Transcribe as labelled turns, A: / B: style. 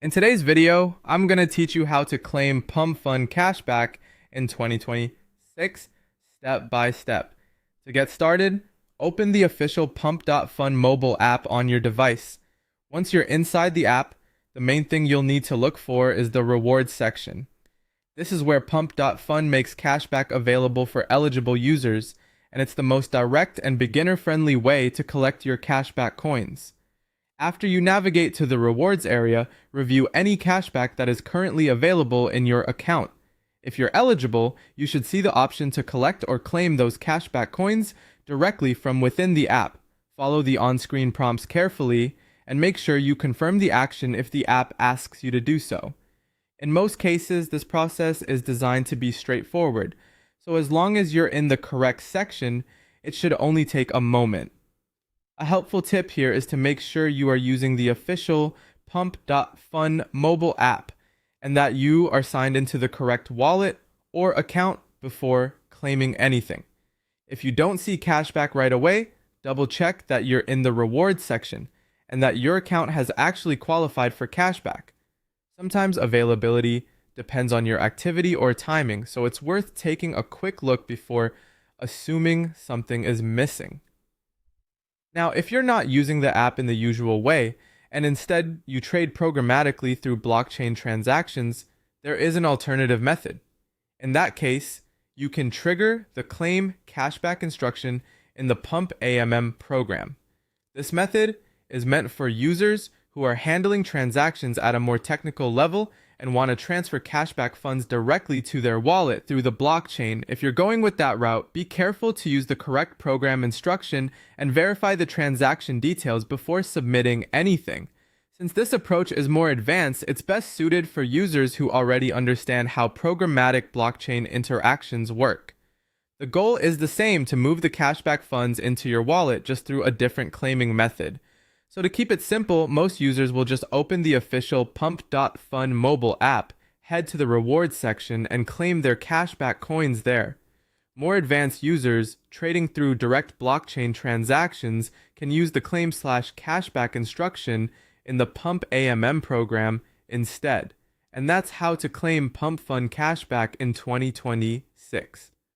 A: In today's video, I'm going to teach you how to claim Pump.fun Cashback in 2026 step by step. To get started, open the official Pump.fun mobile app on your device. Once you're inside the app, the main thing you'll need to look for is the rewards section. This is where Pump.fun makes cashback available for eligible users, and it's the most direct and beginner-friendly way to collect your cashback coins. After you navigate to the rewards area, review any cashback that is currently available in your account. If you're eligible, you should see the option to collect or claim those cashback coins directly from within the app. Follow the on-screen prompts carefully and make sure you confirm the action if the app asks you to do so. In most cases, this process is designed to be straightforward, so as long as you're in the correct section, it should only take a moment. A helpful tip here is to make sure you are using the official Pump.fun mobile app and that you are signed into the correct wallet or account before claiming anything. If you don't see cashback right away, double check that you're in the rewards section and that your account has actually qualified for cashback. Sometimes availability depends on your activity or timing, so it's worth taking a quick look before assuming something is missing. Now, if you're not using the app in the usual way, and instead you trade programmatically through blockchain transactions, there is an alternative method. In that case, you can trigger the claim cashback instruction in the Pump AMM program. This method is meant for users who are handling transactions at a more technical level and want to transfer cashback funds directly to their wallet through the blockchain. If you're going with that route, be careful to use the correct program instruction and verify the transaction details before submitting anything. Since this approach is more advanced, it's best suited for users who already understand how programmatic blockchain interactions work. The goal is the same: to move the cashback funds into your wallet, just through a different claiming method. So to keep it simple, most users will just open the official Pump.fun mobile app, head to the rewards section, and claim their cashback coins there. More advanced users trading through direct blockchain transactions can use the claim/cashback instruction in the Pump AMM program instead. And that's how to claim Pump.fun Cashback in 2026.